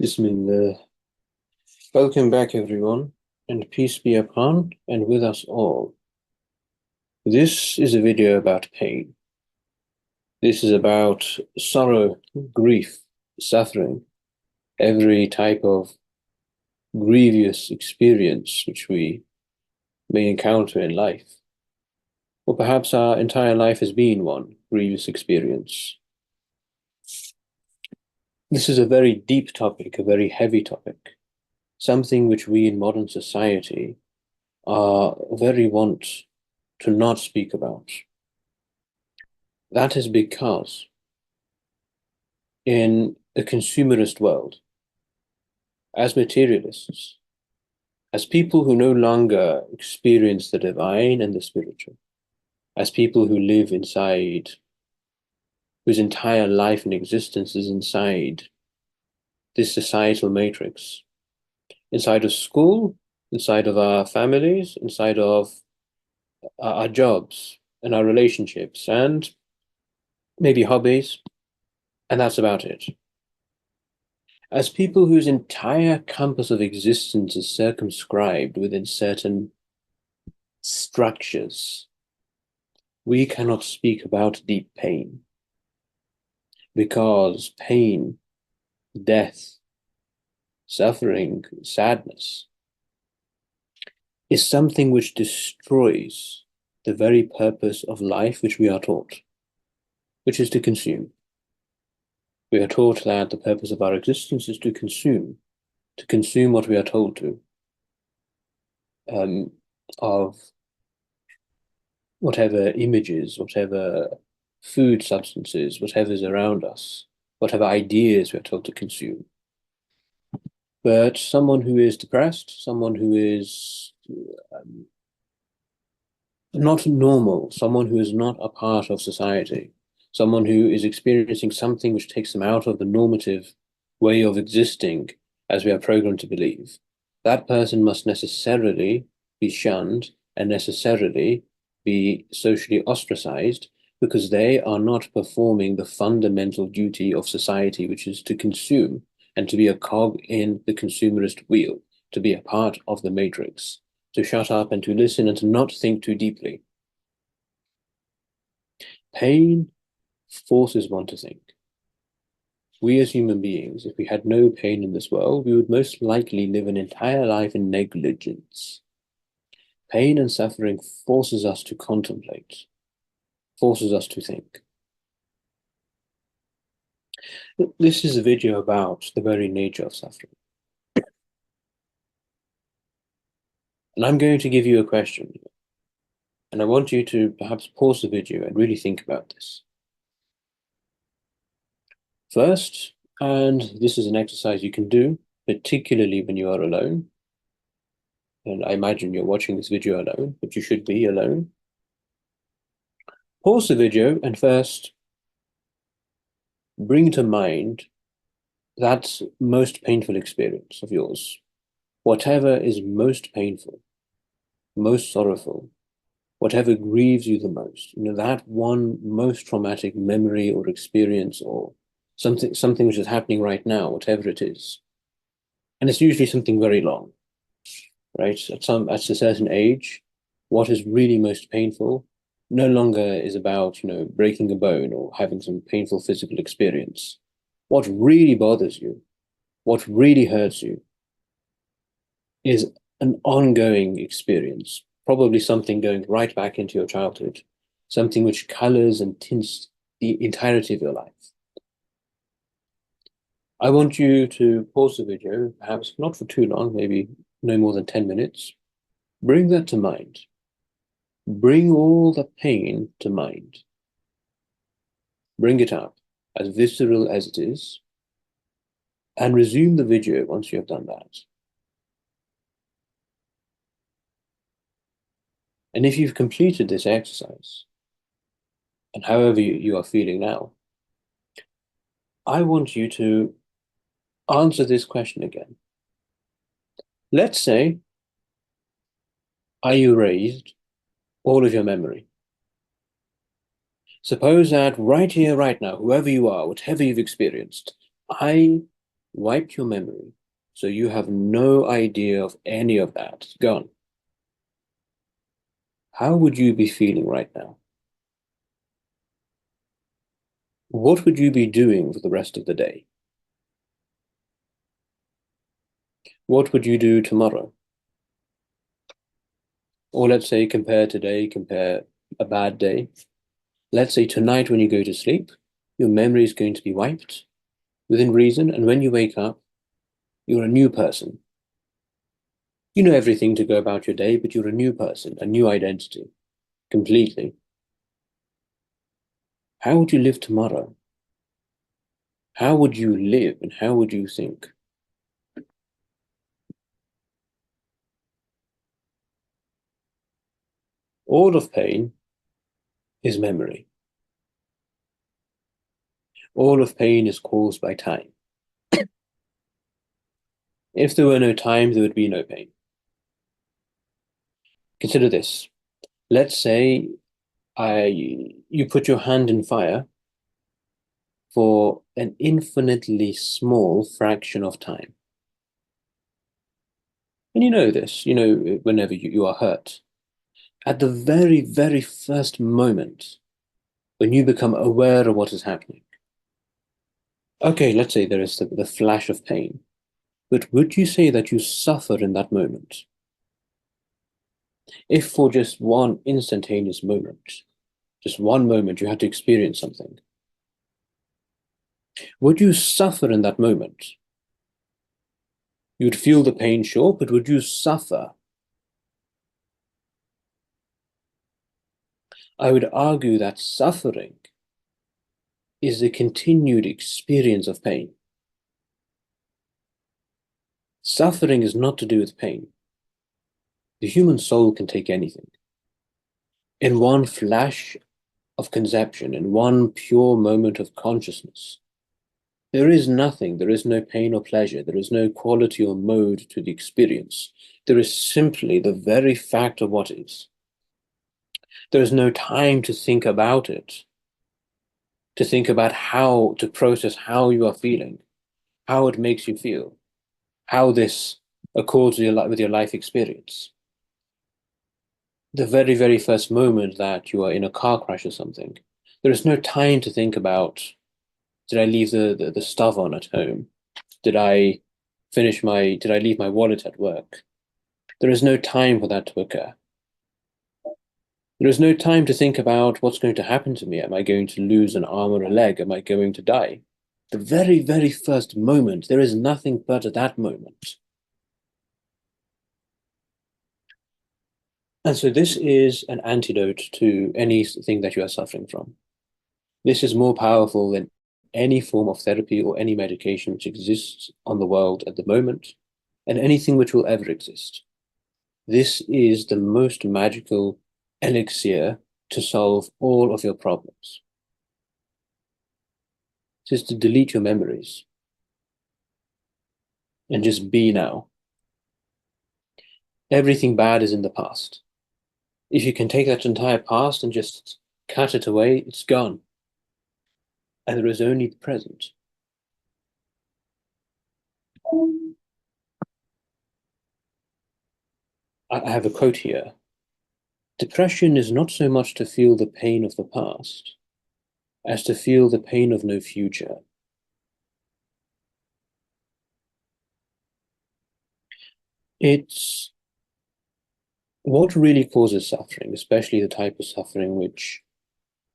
Bismillah. Welcome back, everyone, and peace be upon and with us all. This is a video about pain. This is about sorrow, grief, suffering, every type of grievous experience which we may encounter in life. Or perhaps our entire life has been one grievous experience. This is a very deep topic, a very heavy topic, something which we in modern society are very wont to not speak about. That is because in a consumerist world, as materialists, as people who no longer experience the divine and the spiritual, as people who live inside, whose entire life and existence is inside this societal matrix, inside of school, inside of our families, inside of our jobs and our relationships, and maybe hobbies, and that's about it. As people whose entire compass of existence is circumscribed within certain structures, we cannot speak about deep pain, because pain, death, suffering, sadness is something which destroys the very purpose of life which we are taught, which is to consume. We are taught that the purpose of our existence is to consume what we are told to, of whatever images, whatever food substances, whatever is around us, whatever ideas we are told to consume. But someone who is depressed, someone who is not normal, someone who is not a part of society, someone who is experiencing something which takes them out of the normative way of existing as we are programmed to believe, that person must necessarily be shunned and necessarily be socially ostracized, because they are not performing the fundamental duty of society, which is to consume and to be a cog in the consumerist wheel, to be a part of the matrix, to shut up and to listen and to not think too deeply. Pain forces one to think. We as human beings, if we had no pain in this world, we would most likely live an entire life in negligence. Pain and suffering forces us to contemplate, forces us to think. This is a video about the very nature of suffering. And I'm going to give you a question, and I want you to perhaps pause the video and really think about this. First, and this is an exercise you can do, particularly when you are alone, and I imagine you're watching this video alone, but you should be alone. Pause the video and first bring to mind that most painful experience of yours. Whatever is most painful, most sorrowful, whatever grieves you the most, that one most traumatic memory or experience or something which is happening right now, whatever it is. And it's usually something very long, right? At a certain age, what is really most painful no longer is about, breaking a bone or having some painful physical experience. What really bothers you, what really hurts you, is an ongoing experience, probably something going right back into your childhood, something which colors and tints the entirety of your life. I want you to pause the video, perhaps not for too long, maybe no more than 10 minutes. Bring that to mind. Bring all the pain to mind. Bring it up, as visceral as it is, and resume the video once you have done that. And if you've completed this exercise, and however you are feeling now, I want you to answer this question again. Let's say I erased all of your memory. Suppose that right here, right now, whoever you are, whatever you've experienced, I wiped your memory, so you have no idea of any of that. It's gone. How would you be feeling right now? What would you be doing for the rest of the day? What would you do tomorrow? Or let's say compare today, compare a bad day. Let's say tonight when you go to sleep, your memory is going to be wiped within reason, and when you wake up, you're a new person. You know everything to go about your day, but you're a new person, a new identity, completely. How would you live tomorrow? How would you live and how would you think? All of pain is memory. All of pain is caused by time. If there were no time, there would be no pain. Consider this. Let's say you put your hand in fire for an infinitely small fraction of time. And you know this, whenever you are hurt. At the very, very first moment, when you become aware of what is happening. Okay, let's say there is the flash of pain. But would you say that you suffer in that moment? If for just one instantaneous moment, just one moment, you had to experience something, would you suffer in that moment? You'd feel the pain, sure, but would you suffer? I would argue that suffering is the continued experience of pain. Suffering is not to do with pain. The human soul can take anything. In one flash of conception, in one pure moment of consciousness, there is nothing, there is no pain or pleasure, there is no quality or mode to the experience. There is simply the very fact of what is. There is no time to think about it, to think about how to process how you are feeling, how it makes you feel, how this accords with your life experience. The very, very first moment that you are in a car crash or something, there is no time to think about, did I leave the stuff on at home? Did I leave my wallet at work? There is no time for that to occur. There is no time to think about what's going to happen to me. Am I going to lose an arm or a leg? Am I going to die? The very, very first moment, there is nothing but that moment. And so this is an antidote to anything that you are suffering from. This is more powerful than any form of therapy or any medication which exists on the world at the moment, and anything which will ever exist. This is the most magical elixir to solve all of your problems. Just to delete your memories and just be now. Everything bad is in the past. If you can take that entire past and just cut it away, it's gone. And there is only the present. I have a quote here. Depression is not so much to feel the pain of the past as to feel the pain of no future. It's what really causes suffering, especially the type of suffering which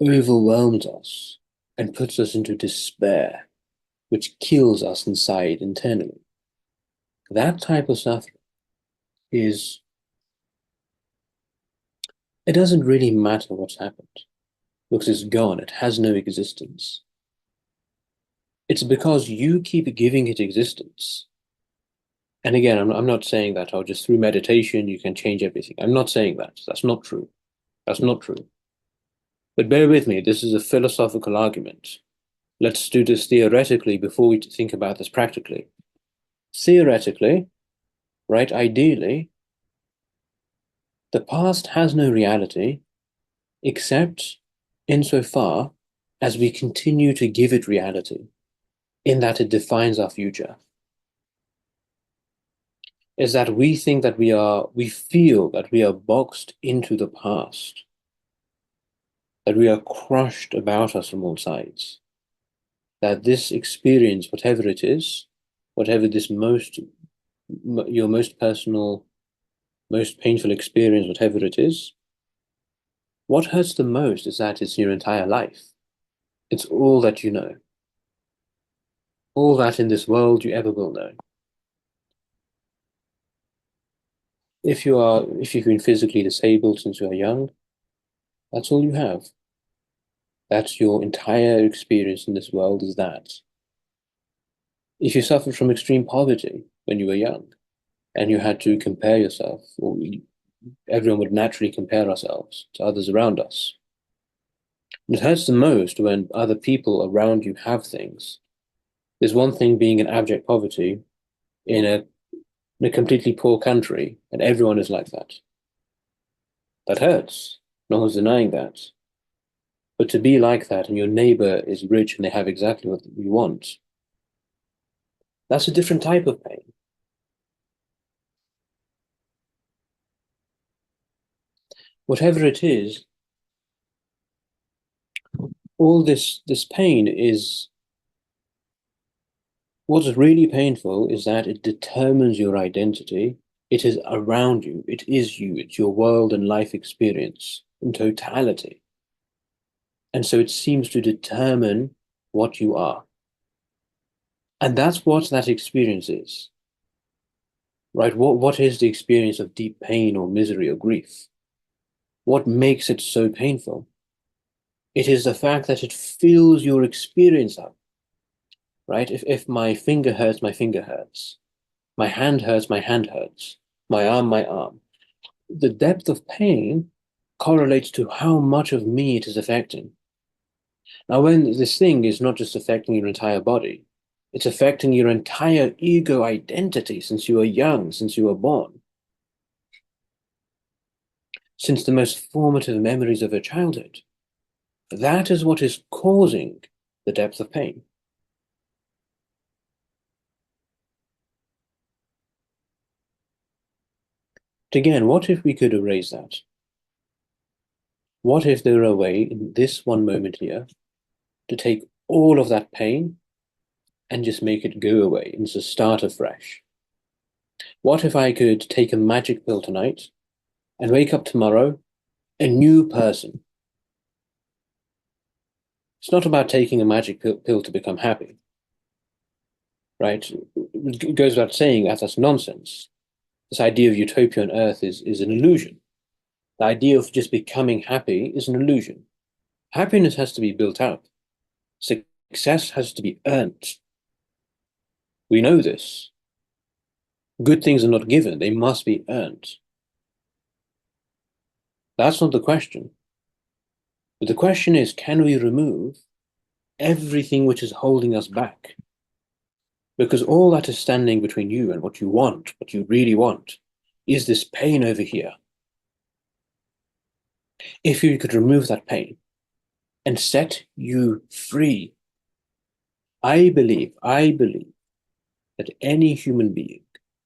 overwhelms us and puts us into despair, which kills us inside internally. That type of suffering is, it doesn't really matter what's happened because it's gone, it has no existence. It's because you keep giving it existence. And again, I'm not saying that, oh, just through meditation you can change everything. I'm not saying that. That's not true. That's not true. But bear with me, this is a philosophical argument. Let's do this theoretically before we think about this practically. Theoretically, right, ideally, the past has no reality except insofar as we continue to give it reality, in that it defines our future. is that we think that we feel that we are boxed into the past, that we are crushed about us from all sides, that this experience, whatever it is, whatever this your most personal, most painful experience, whatever it is, what hurts the most is that it's your entire life. It's all that you know, all that in this world you ever will know. If you've been physically disabled since you are young, that's all you have. That's your entire experience in this world is that. If you suffered from extreme poverty when you were young and you had to compare yourself, everyone would naturally compare ourselves to others around us. It hurts the most when other people around you have things. There's one thing being in abject poverty in a completely poor country, and everyone is like that. That hurts. No one's denying that. But to be like that and your neighbor is rich and they have exactly what you want, that's a different type of pain. Whatever it is, all this pain is what's really painful is that it determines your identity. It is around you. It is you. It's your world and life experience in totality. And so it seems to determine what you are. And that's what that experience is, right? What is the experience of deep pain or misery or grief? What makes it so painful? It is the fact that it fills your experience up, right? If my finger hurts, my finger hurts. My hand hurts, my hand hurts. My arm, my arm. The depth of pain correlates to how much of me it is affecting. Now, when this thing is not just affecting your entire body, it's affecting your entire ego identity since you were young, since you were born, since the most formative memories of your childhood. That is what is causing the depth of pain. Again, what if we could erase that? What if there were a way in this one moment here to take all of that pain and just make it go away and just start afresh? What if I could take a magic pill tonight and wake up tomorrow a new person? It's not about taking a magic pill to become happy, right? It goes without saying that that's nonsense. This idea of utopia on earth is an illusion. The idea of just becoming happy is an illusion. Happiness has to be built up. Success has to be earned. We know this. Good things are not given, they must be earned. That's not the question. But the question is, can we remove everything which is holding us back? Because all that is standing between you and what you want, what you really want, is this pain over here. If you could remove that pain and set you free, I believe that any human being,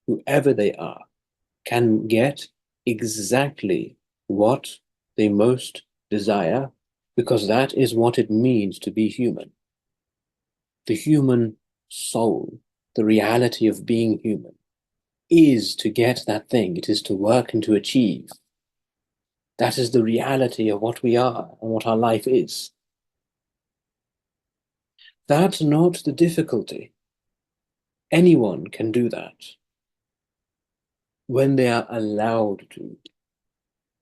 whoever they are, can get exactly what they most desire, because that is what it means to be human. The human soul, the reality of being human, is to get that thing. It is to work and to achieve. That is the reality of what we are and what our life is. That's not the difficulty. Anyone can do that when they are allowed to,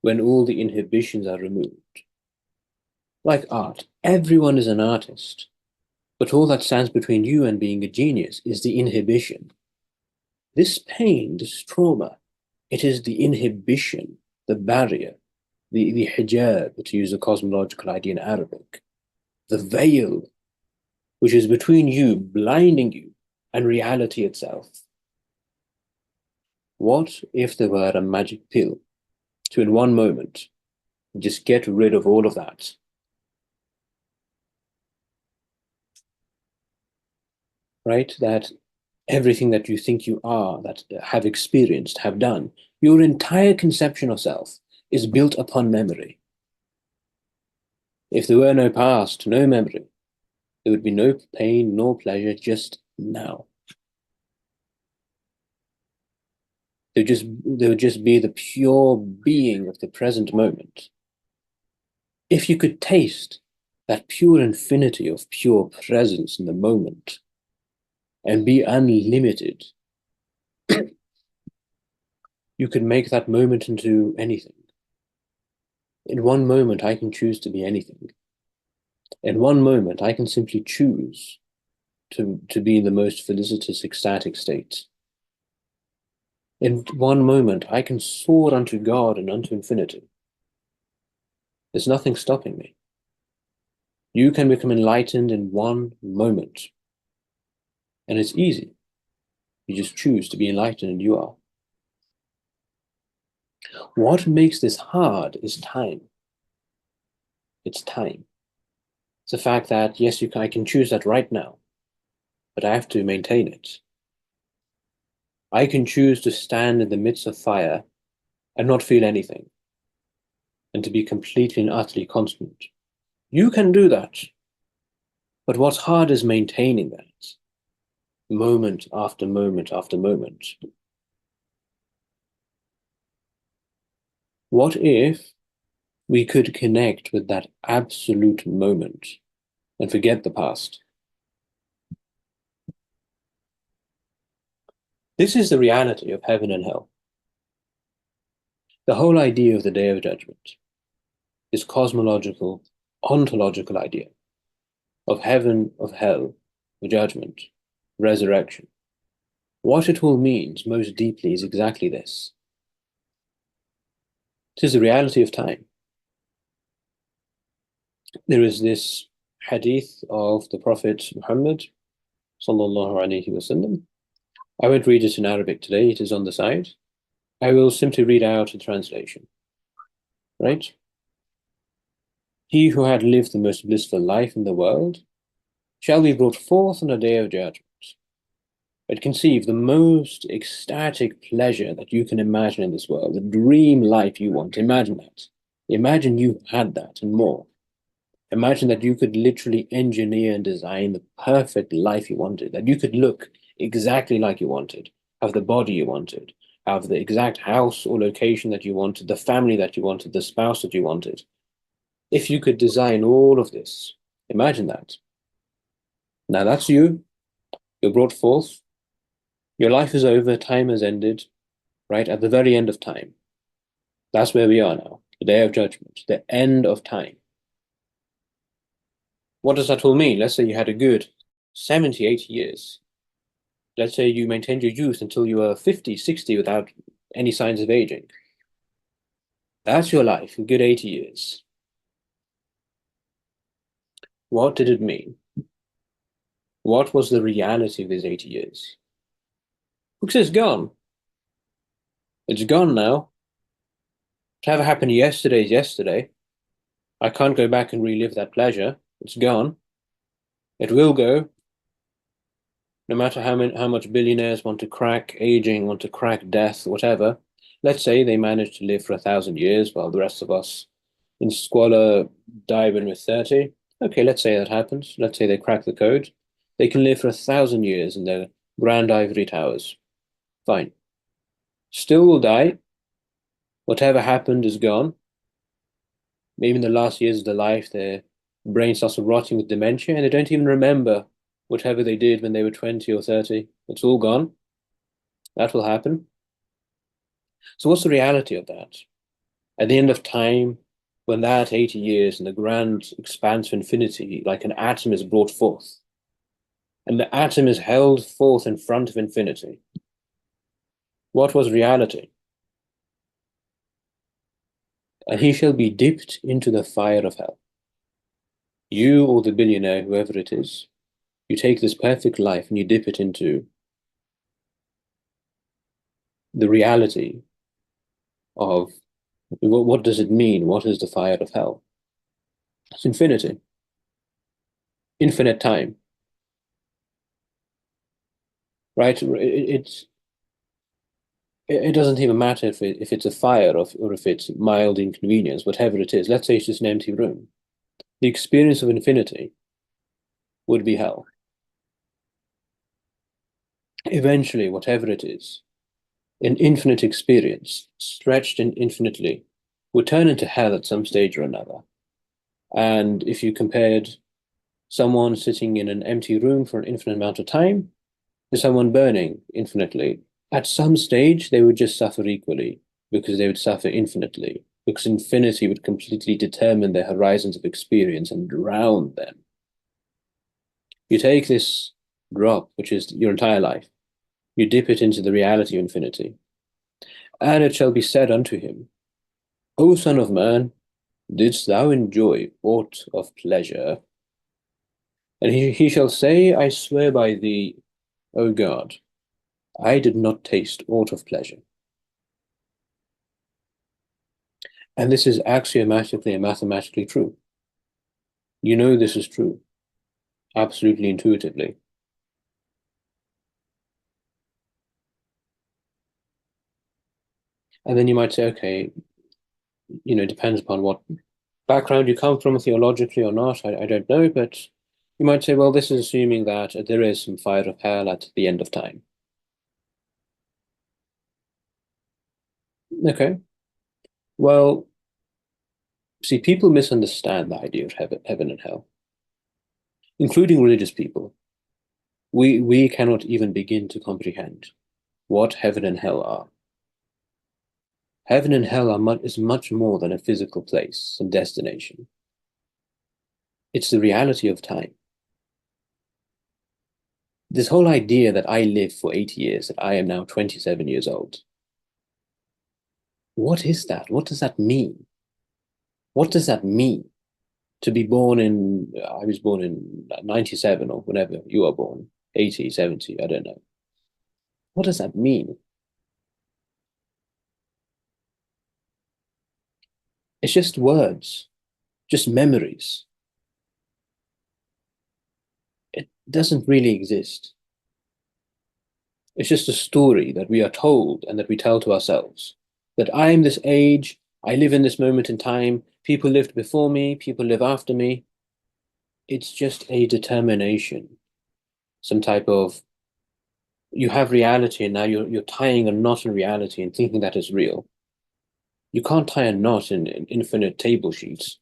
when all the inhibitions are removed. Like art, everyone is an artist, but all that stands between you and being a genius is the inhibition. This pain, this trauma, it is the inhibition, the barrier, the hijab, to use a cosmological idea in Arabic, the veil, which is between you, blinding you, and reality itself. What if there were a magic pill to, in one moment, just get rid of all of that? Right? That everything that you think you are, that have experienced, have done, your entire conception of self is built upon memory. If there were no past, no memory, there would be no pain, nor pleasure, just now. There would just be the pure being of the present moment. If you could taste that pure infinity of pure presence in the moment and be unlimited, you could make that moment into anything. In one moment, I can choose to be anything. In one moment, I can simply choose to be in the most felicitous, ecstatic state. In one moment, I can soar unto God and unto infinity. There's nothing stopping me. You can become enlightened in one moment. And it's easy. You just choose to be enlightened and you are. What makes this hard is time. It's time. It's the fact that, yes, I can choose that right now, but I have to maintain it. I can choose to stand in the midst of fire and not feel anything, and to be completely and utterly constant. You can do that. But what's hard is maintaining that moment after moment after moment. What if we could connect with that absolute moment and forget the past? This is the reality of heaven and hell. The whole idea of the Day of Judgment, this cosmological, ontological idea of heaven, of hell, of judgment, resurrection. What it all means most deeply is exactly this. It is the reality of time. There is this hadith of the Prophet Muhammad sallallahu alaihi wasallam. I won't read it in Arabic today, it is on the side. I will simply read out a translation. Right? He who had lived the most blissful life in the world shall be brought forth on the day of judgment. But conceive the most ecstatic pleasure that you can imagine in this world, the dream life you want. Imagine that. Imagine you had that and more. Imagine that you could literally engineer and design the perfect life you wanted, that you could look exactly like you wanted, have the body you wanted, have the exact house or location that you wanted, the family that you wanted, the spouse that you wanted. If you could design all of this, imagine that. Now that's you. You're brought forth. Your life is over. Time has ended, right? At the very end of time. That's where we are now. The day of judgment, the end of time. What does that all mean? Let's say you had a good 70, 80 years. Let's say you maintained your youth until you were 50, 60 without any signs of aging. That's your life, a good 80 years. What did it mean? What was the reality of these 80 years? Because it's gone. It's gone now. Whatever happened yesterday is yesterday. I can't go back and relive that pleasure. It's gone. It will go. No matter how much billionaires want to crack aging, want to crack death, whatever. Let's say they manage to live for 1,000 years while the rest of us in squalor die when we're 30. Okay, let's say that happens. Let's say they crack the code. They can live for 1,000 years in their grand ivory towers. Fine. Still will die. Whatever happened is gone. Maybe in the last years of their life, their brain starts rotting with dementia and they don't even remember whatever they did when they were 20 or 30. It's all gone. That will happen. So what's the reality of that? At the end of time, when that 80 years in the grand expanse of infinity, like an atom is brought forth, and the atom is held forth in front of infinity, what was reality? And he shall be dipped into the fire of hell. You or the billionaire, whoever it is, you take this perfect life and you dip it into the reality of what does it mean? What is the fire of hell? It's infinity, infinite time. right? It doesn't even matter if it's a fire or if it's mild inconvenience, whatever it is. Let's say it's just an empty room. The experience of infinity would be hell. Eventually, whatever it is, an infinite experience, stretched in infinitely, would turn into hell at some stage or another. And if you compared someone sitting in an empty room for an infinite amount of time to someone burning infinitely, at some stage they would just suffer equally because they would suffer infinitely, because infinity would completely determine their horizons of experience and drown them. You take this drop, which is your entire life, you dip it into the reality of infinity, and it shall be said unto him, O son of man, didst thou enjoy aught of pleasure? And he shall say, I swear by thee, O God, I did not taste aught of pleasure. And this is axiomatically and mathematically true. You know this is true, absolutely intuitively. And then you might say, okay, depends upon what background you come from, theologically or not, I don't know, but you might say, well, this is assuming that there is some fire of hell at the end of time. Okay, well, see, people misunderstand the idea of heaven and hell, including religious people. We cannot even begin to comprehend what heaven and hell are. Heaven and hell is much more than a physical place, some destination. It's the reality of time. This whole idea that I lived for 80 years, that I am now 27 years old, what is that? What does that mean? What does that mean? To be born in, I was born in 97 or whenever you are born, 80, 70, I don't know. What does that mean? It's just words, just memories. It doesn't really exist. It's just a story that we are told and that we tell to ourselves. That I am this age, I live in this moment in time, people lived before me, people live after me. It's just a determination, some type of, you have reality and now you're tying a knot in reality and thinking that is real. You can't tie a knot in infinite table sheets.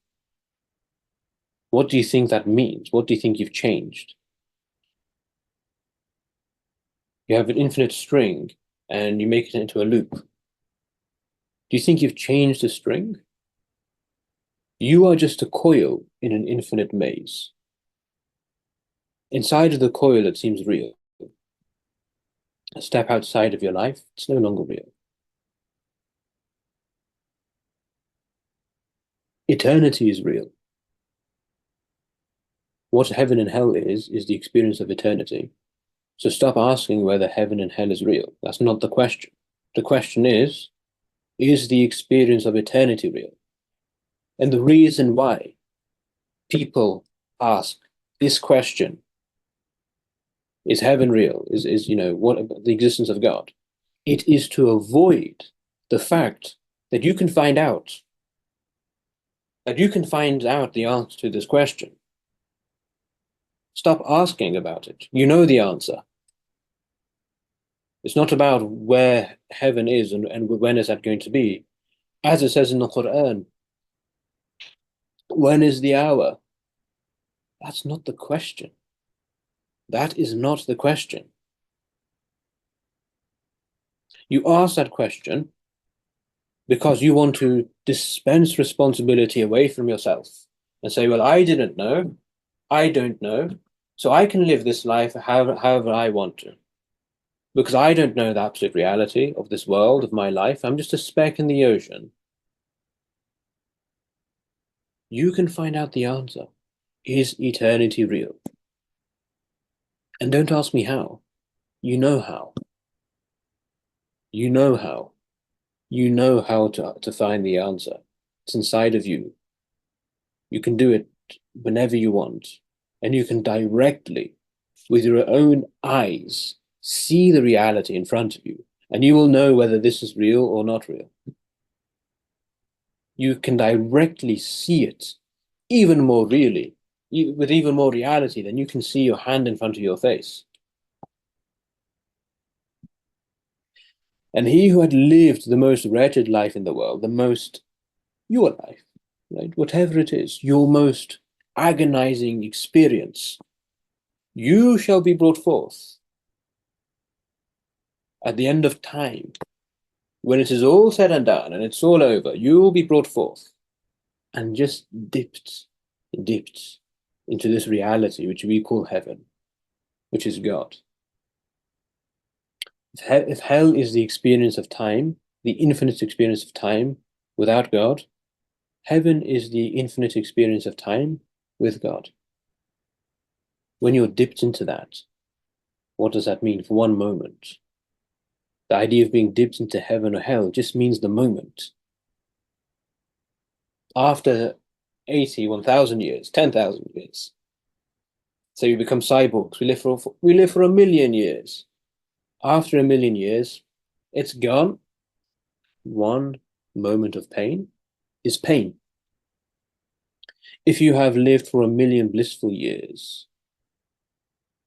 What do you think that means? What do you think you've changed? You have an infinite string and you make it into a loop. Do you think you've changed the string? You are just a coil in an infinite maze. Inside of the coil, it seems real. A step outside of your life, it's no longer real. Eternity is real. What heaven and hell is the experience of eternity. So stop asking whether heaven and hell is real. That's not the question. The question is the experience of eternity real? And the reason why people ask this question, is heaven real? Is what the existence of God? It is to avoid the fact that you can find out the answer to this question. Stop asking about it. You know the answer. It's not about where heaven is and when is that going to be. As it says in the Quran, when is the hour? That's not the question. That is not the question. You ask that question because you want to dispense responsibility away from yourself and say, well, I didn't know, I don't know, so I can live this life however I want to. Because I don't know the absolute reality of this world, of my life. I'm just a speck in the ocean. You can find out the answer. Is eternity real? And don't ask me how. You know how. You know how. You know how to find the answer. It's inside of you. You can do it whenever you want. And you can directly, with your own eyes, See the reality in front of you, and you will know whether this is real or not real. You can directly see it even more really, with even more reality than you can see your hand in front of your face. And he who had lived the most wretched life in the world, the most your life, right? Whatever it is, your most agonizing experience, you shall be brought forth at the end of time. When it is all said and done and it's all over, you will be brought forth and just dipped into this reality which we call heaven, which is God. If hell is the experience of time, the infinite experience of time without God, heaven is the infinite experience of time with God. When you're dipped into that, what does that mean for one moment? The idea of being dipped into heaven or hell just means the moment. After 80, 1,000 years, 10,000 years, so we become cyborgs. We live for 1,000,000 years. After 1,000,000 years, it's gone. One moment of pain is pain. If you have lived for 1,000,000 blissful years,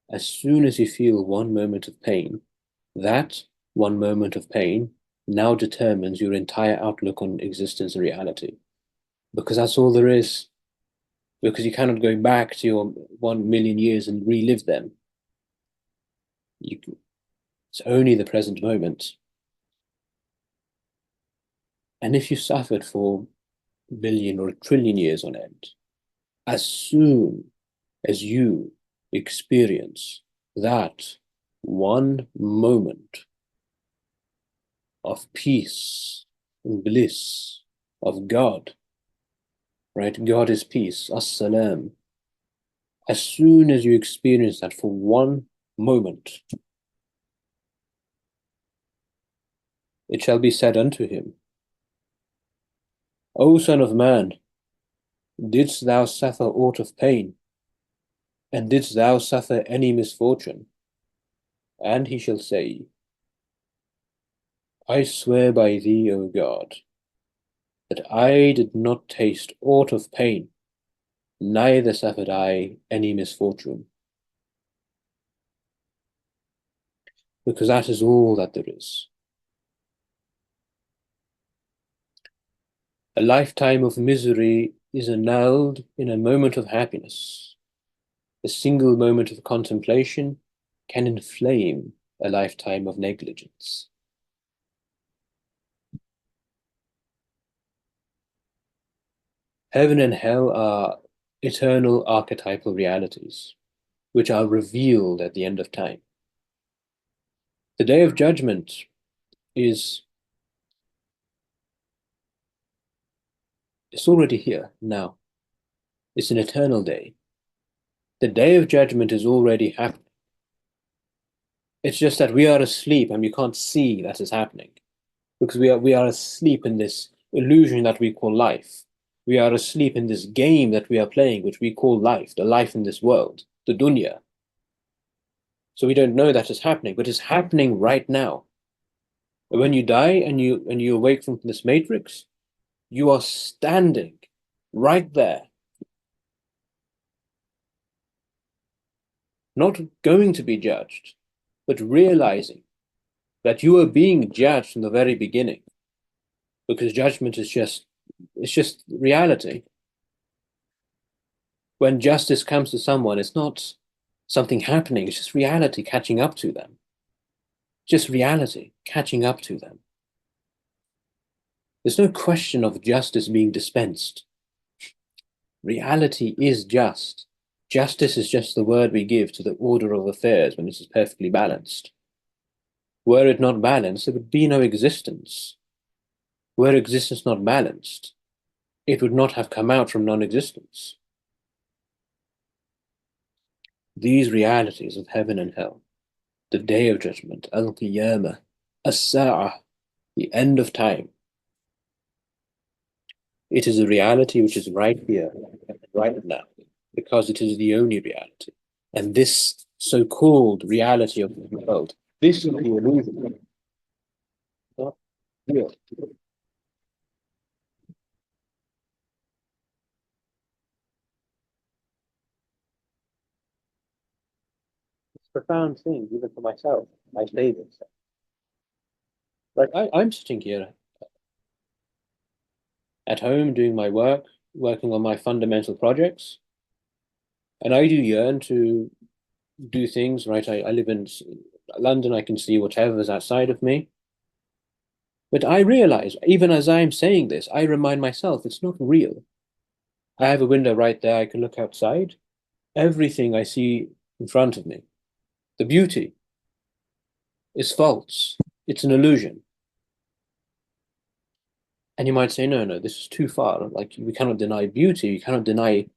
as soon as you feel one moment of pain, that one moment of pain now determines your entire outlook on existence and reality. Because that's all there is. Because you cannot go back to your 1,000,000 years and relive them. It's only the present moment. And if you suffered for a billion or a trillion years on end, as soon as you experience that one moment of peace and bliss of God, right? God is peace, as-salam. As soon as you experience that for one moment, it shall be said unto him, O son of man, didst thou suffer aught of pain? And didst thou suffer any misfortune? And he shall say, I swear by thee, O God, that I did not taste aught of pain, neither suffered I any misfortune. Because that is all that there is. A lifetime of misery is annulled in a moment of happiness. A single moment of contemplation can inflame a lifetime of negligence. Heaven and hell are eternal archetypal realities, which are revealed at the end of time. The day of judgment is it's already here now. It's an eternal day. The day of judgment is already happening. It's just that we are asleep and we can't see that is happening because we are asleep in this illusion that we call life. We are asleep in this game that we are playing, which we call life, the life in this world, the dunya. So we don't know that is happening, but it's happening right now. When you die and you awake from this matrix, you are standing right there, not going to be judged, but realizing that you are being judged from the very beginning, because judgment is just reality. When justice comes to someone, it's not something happening, it's just reality catching up to them. Just reality catching up to them. There's no question of justice being dispensed. Reality is just. Justice is just the word we give to the order of affairs when this is perfectly balanced. Were it not balanced, there would be no existence. Were existence not balanced, it would not have come out from non-existence. These realities of heaven and hell, the day of judgment, al-qiyamah, as-sa'ah, the end of time, it is a reality which is right here, right now, because it is the only reality. And this so-called reality of the world This is the illusion. Not real. It's a profound thing, even for myself. I say this. Like I'm sitting here at home doing my work, working on my fundamental projects, and I do yearn to do things, right? I live in London, I can see whatever is outside of me. But I realize, even as I'm saying this, I remind myself it's not real. I have a window right there, I can look outside. Everything I see in front of me, the beauty, is false. It's an illusion. And you might say, no, no, this is too far. Like, we cannot deny beauty. We cannot deny,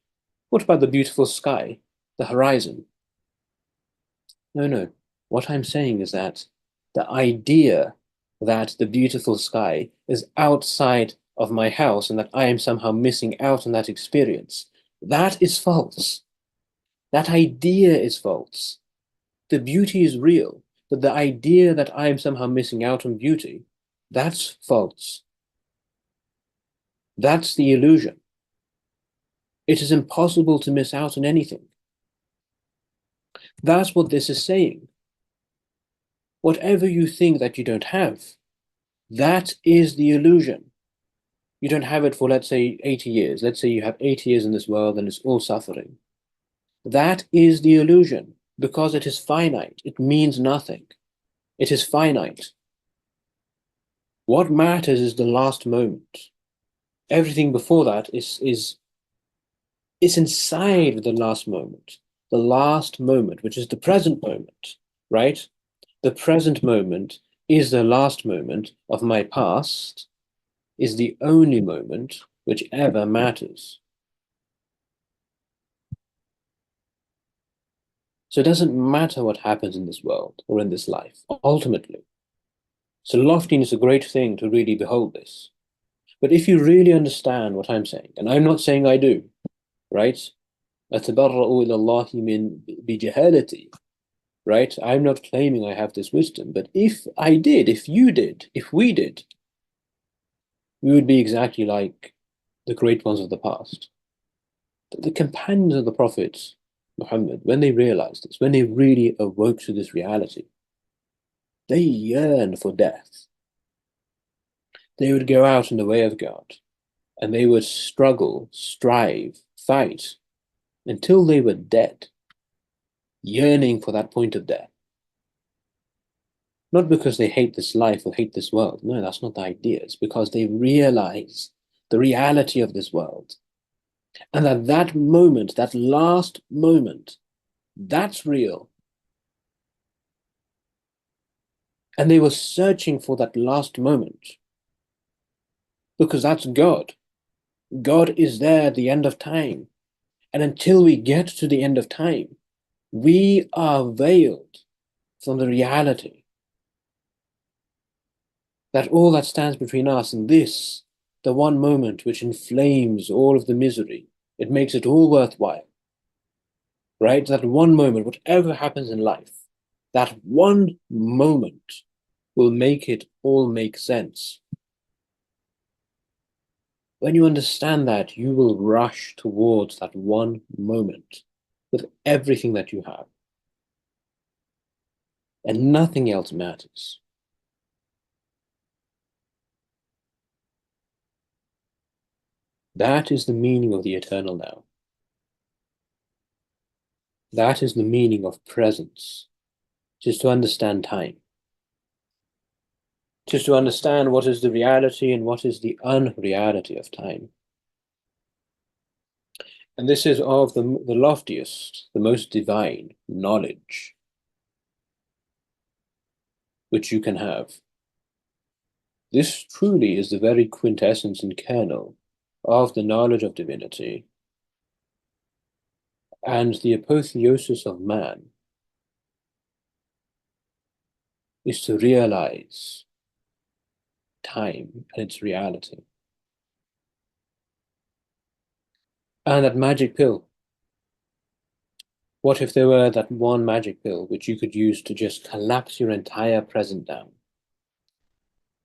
what about the beautiful sky, the horizon? No, no. What I'm saying is that the idea that the beautiful sky is outside of my house and that I am somehow missing out on that experience, that is false. That idea is false. The beauty is real, but the idea that I am somehow missing out on beauty, that's false. That's the illusion. It is impossible to miss out on anything. That's what this is saying. Whatever you think that you don't have, that is the illusion. You don't have it for, let's say, 80 years. Let's say you have 80 years in this world and it's all suffering. That is the illusion because it is finite. It means nothing. It is finite. What matters is the last moment. Everything before that is inside the last moment. The last moment, which is the present moment, right? The present moment is the last moment of my past, is the only moment which ever matters. So it doesn't matter what happens in this world or in this life, ultimately. So loftiness is a great thing to really behold this. But if you really understand what I'm saying, and I'm not saying I do, right? أتبرأ إلى الله من بجهالتي, right? I'm not claiming I have this wisdom, but if I did, if you did, if we did, we would be exactly like the great ones of the past. The companions of the Prophet Muhammad, when they realized this, when they really awoke to this reality, they yearned for death. They would go out in the way of God and they would struggle, strive, fight until they were dead, yearning for that point of death. Not because they hate this life or hate this world. No, that's not the idea. It's because they realize the reality of this world. And that moment, that last moment, that's real. And they were searching for that last moment because that's God. God is there at the end of time. And until we get to the end of time, we are veiled from the reality that all that stands between us and this, the one moment which inflames all of the misery, it makes it all worthwhile, right? That one moment, whatever happens in life, that one moment will make it all make sense. When you understand that, you will rush towards that one moment with everything that you have, and nothing else matters. That is the meaning of the eternal now. That is the meaning of presence, just to understand time, just to understand what is the reality and what is the unreality of time. And this is of the loftiest, the most divine knowledge which you can have. This truly is the very quintessence and kernel of the knowledge of divinity and the apotheosis of man is to realize time and its reality. And that magic pill, What if there were that one magic pill which you could use to just collapse your entire present down,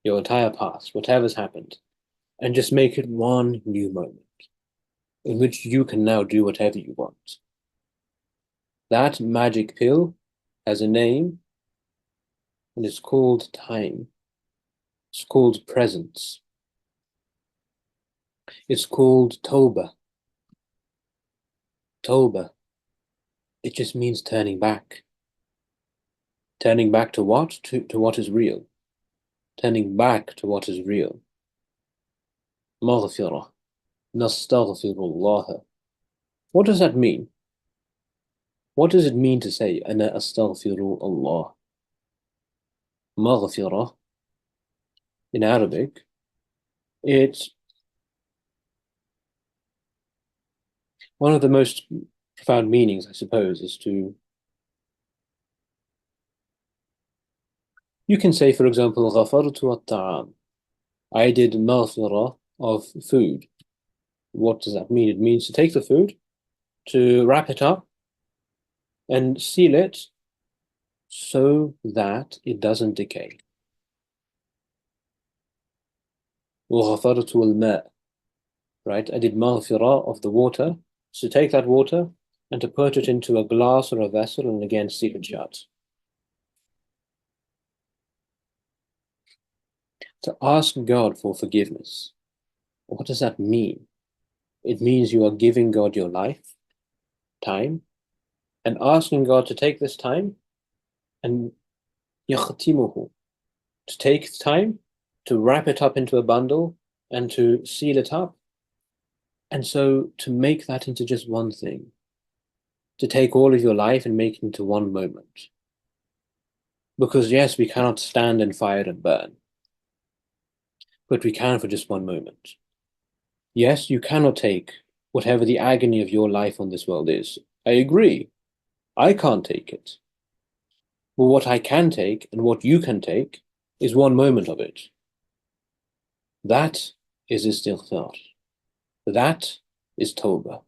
your entire past, whatever's happened, and just make it one new moment in which you can now do whatever you want? That magic pill has a name, and it's called time. It's called presence. It's called Toba. Toba. It just means turning back. Turning back to what? To what is real. Turning back to what is real. مغفرة. نستغفر الله. What does that mean? What does it mean to say أنا أستغفر الله? مغفرة in Arabic, it's one of the most profound meanings, I suppose, is to, you can say, for example, غفرت الطعام. I did maghfirah of food. What does that mean? It means to take the food, to wrap it up and seal it so that it doesn't decay. وغفرت الماء, right? I did maghfirah of the water, to take that water and to put it into a glass or a vessel and again seal it shut. To ask God for forgiveness. What does that mean? It means you are giving God your life, time, and asking God to take this time and يختمه, to take time to wrap it up into a bundle and to seal it up. And so to make that into just one thing, to take all of your life and make it into one moment. Because yes, we cannot stand in fire and burn, but we can for just one moment. Yes, you cannot take whatever the agony of your life on this world is. I agree. I can't take it. But what I can take and what you can take is one moment of it. That is istighfar. That is tawbah.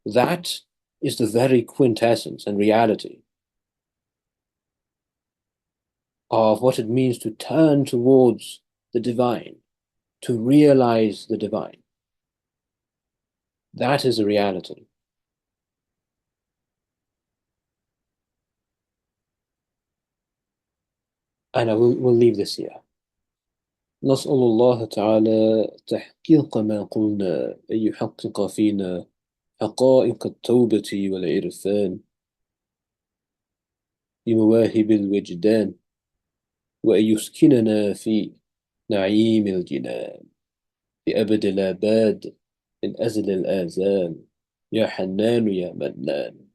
That is the very quintessence and reality of what it means to turn towards the divine, to realize the divine. That is a reality. And we'll leave this here. نسأل الله تعالى تحقيق ما قلنا، أن يحقق فينا حقائق التوبة والعرفان بمواهب الوجدان، وأن يسكننا في نعيم الجنان بأبد الآباد من أزل الآزال، يا حنان يا منان.